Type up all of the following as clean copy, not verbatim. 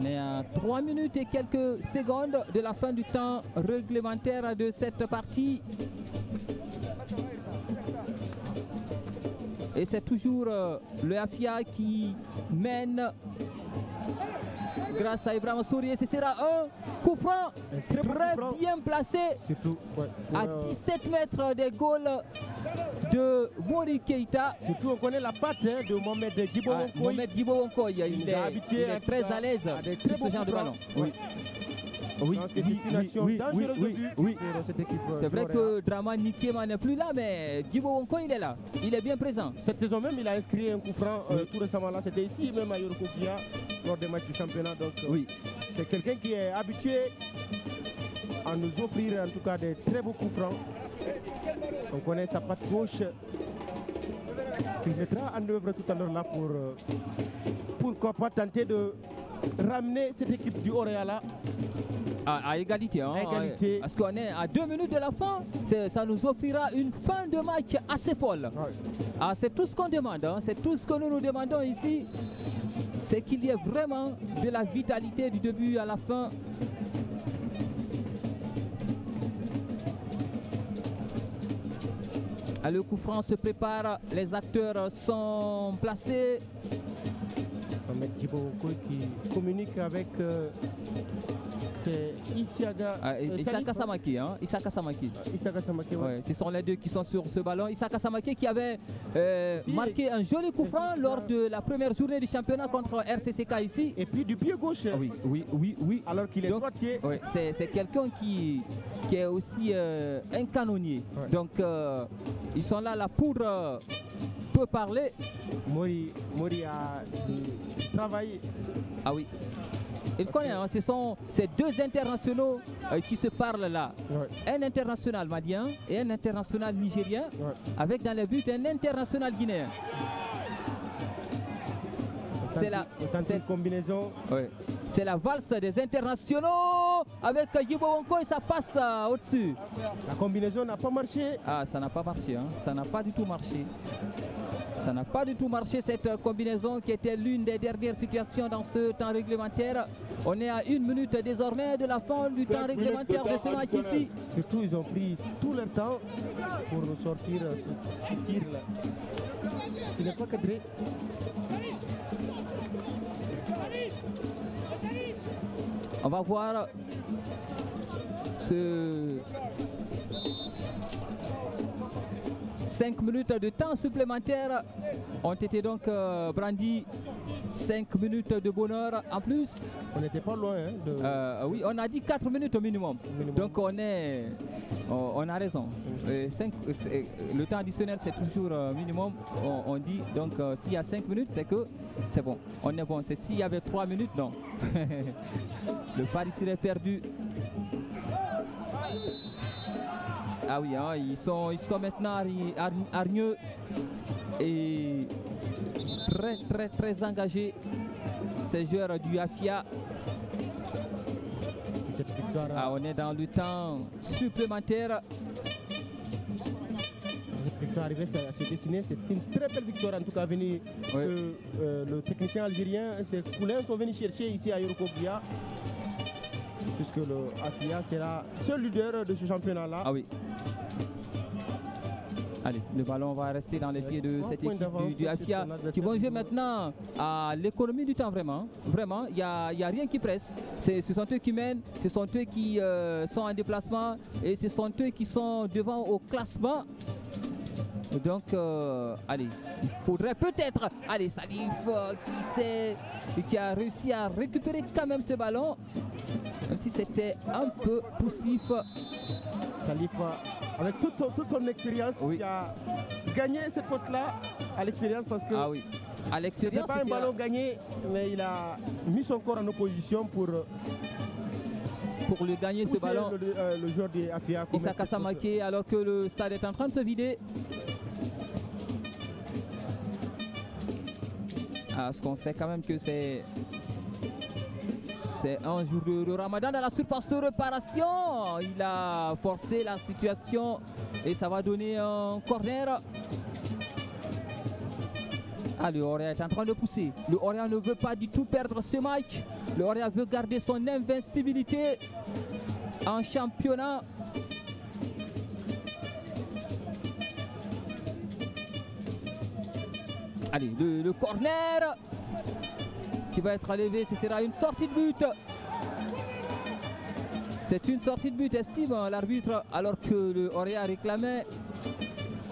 On est à 3 minutes et quelques secondes de la fin du temps réglementaire de cette partie. Et c'est toujours le Afia qui mène grâce à Ibrahima Souri. Et ce sera un coup franc très bien placé. Surtout, à 17 mètres des goals de Mori Keita. Surtout on connaît la patte de Mohamed Djibo Wonkoy. Mohamed Djibo Wonkoy, il est très à l'aise sur ce genre de ballon. Oui. Oui, c'est une action dangereuse pour cette équipe. C'est vrai que Draman Nikema n'est plus là, mais Djibo Wonkoy il est là. Il est bien présent. Cette saison même, il a inscrit un coup franc tout récemment là. C'était ici même à Yorokokia lors des matchs du championnat. Donc c'est quelqu'un qui est habitué à nous offrir en tout cas des très beaux coups francs. On connaît sa patte gauche qu'il mettra en œuvre tout à l'heure là pour pourquoi pas tenter de ramener cette équipe du Oréala à égalité. Hein, égalité. Parce qu'on est à 2 minutes de la fin, ça nous offrira une fin de match assez folle. C'est tout ce qu'on demande, hein, c'est tout ce que nous demandons ici. C'est qu'il y ait vraiment de la vitalité du début à la fin. Le coup franc se prépare, les acteurs sont placés. Mohamed Djibo Wonkoy qui communique avec c'est Isaka Samaki. Isaka Samaki. Ouais. Ce sont les deux qui sont sur ce ballon. Isaka Samaki qui avait marqué un joli coup franc lors de la première journée du championnat contre RCCK ici. Et puis du pied gauche. Oui. Alors qu'il est droitier. C'est quelqu'un qui est aussi un canonnier. Donc ils sont là, la poudre peut parler. Mori a travaillé. Ah oui. Il connaît, hein, ce sont ces deux internationaux qui se parlent là. Un international malien et un international nigérien, avec dans les buts un international guinéen. C'est une combinaison. C'est la valse des internationaux avec Djibo Wonkoy, ça passe au-dessus. La combinaison n'a pas marché. Ça n'a pas marché, hein. Ça n'a pas du tout marché. Ça n'a pas du tout marché cette combinaison qui était l'une des dernières situations dans ce temps réglementaire. On est à 1 minute désormais de la fin du temps réglementaire de ce match ici. Surtout ils ont pris tout leur temps pour nous sortir ce tir là. Il n'est pas cadré. On va voir ce 5 minutes de temps supplémentaire ont été donc brandis. 5 minutes de bonheur en plus. On n'était pas loin. Oui, on a dit 4 minutes au minimum. Donc on a raison. Le temps additionnel c'est toujours minimum. On dit donc s'il y a 5 minutes c'est que c'est bon. On est bon. S'il y avait 3 minutes, non. Le pari serait perdu. Ah oui, hein, ils sont maintenant hargneux et très engagés, ces joueurs du Afia. Cette victoire, on est dans le temps supplémentaire. Cette victoire arrivée à se dessiner, c'est une très belle victoire en tout cas venue. Le technicien algérien, ses poulains sont venus chercher ici à Yorokokia, puisque le Afia sera seul leader de ce championnat-là. Ah oui. Allez, le ballon va rester dans les pieds de cette équipe du Afia qui vont jouer maintenant à l'économie du temps vraiment. Vraiment, il n'y a rien qui presse. Ce sont eux qui mènent, ce sont eux qui sont en déplacement et ce sont eux qui sont devant au classement. Donc, allez, il faudrait peut-être, allez, Salif qui a réussi à récupérer quand même ce ballon, même si c'était un peu poussif. Salif, avec toute son expérience, il a gagné cette faute-là à l'expérience parce que à l'expérience, c'était pas un ballon gagné, mais il a mis son corps en opposition pour le gagner ce ballon. Le joueur du Afia. Isaka Samaki, alors que le stade est en train de se vider. Parce qu'on sait quand même que c'est un jour de Ramadan dans la surface de réparation. Il a forcé la situation et ça va donner un corner. Ah, le Oria est en train de pousser. Le Oria ne veut pas du tout perdre ce match. Le Oria veut garder son invincibilité en championnat. Allez, le corner qui va être levé, ce sera une sortie de but. C'est une sortie de but, estime l'arbitre, alors que le Oria réclamait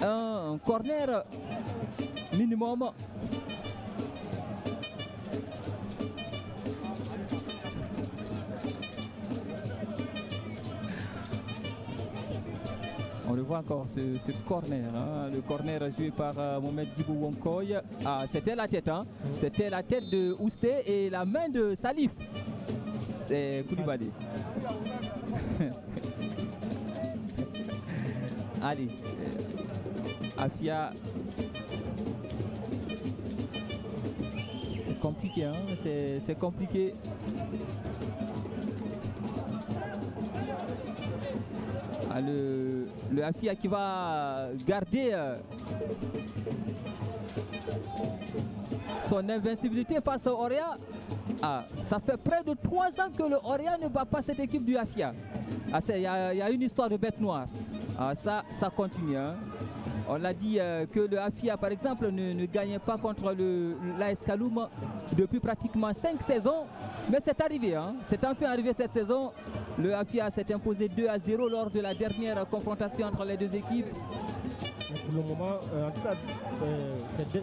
un corner minimum. On le voit encore, ce corner, hein, le corner joué par Mohamed Djibou Wonkoy. Ah, c'était la tête, hein. C'était la tête de Ousté et la main de Salif. C'est Koulibaly. Allez, Afia. C'est compliqué, hein, c'est compliqué. Ah, le Afia qui va garder son invincibilité face au Oria. Ah, ça fait près de 3 ans que le Oria ne bat pas cette équipe du Afia. Ah, il y a une histoire de bête noire. Ah, ça continue. Hein. On l'a dit que le Afia, par exemple, ne gagnait pas contre l'AS Kaloum depuis pratiquement 5 saisons. Mais c'est arrivé, hein. C'est enfin arrivé cette saison. Le Afia s'est imposé 2-0 lors de la dernière confrontation entre les deux équipes. Pour le moment, en tout cas,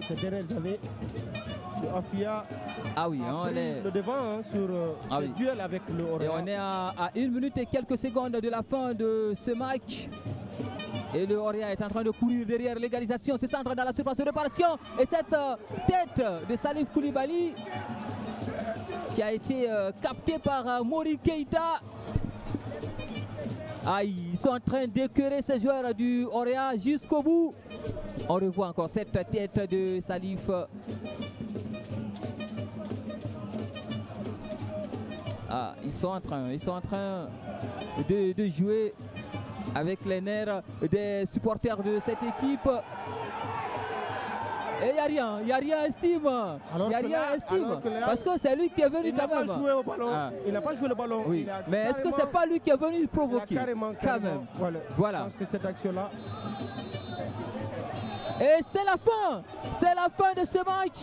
ces dernières années, le Afia a pris le devant hein, sur ce duel avec le Oria. Et on est à 1 minute et quelques secondes de la fin de ce match. Et le Oria est en train de courir derrière l'égalisation, se centre dans la surface de réparation. Et cette tête de Salif Koulibaly qui a été captée par Mori Keita. Ah, ils sont en train d'écœurer ces joueurs du Oria jusqu'au bout. On revoit encore cette tête de Salif. Ah, ils sont en train de jouer avec les nerfs des supporters de cette équipe. Et il n'y a rien, estime. Il n'y a rien, estime. Parce que c'est lui qui est venu quand même. Il n'a pas joué au ballon. Ah. Il n'a pas joué le ballon. Oui. Mais est-ce que c'est pas lui qui est venu provoquer? Carrément. Voilà. Je pense que cette action-là. Et c'est la fin. C'est la fin de ce match.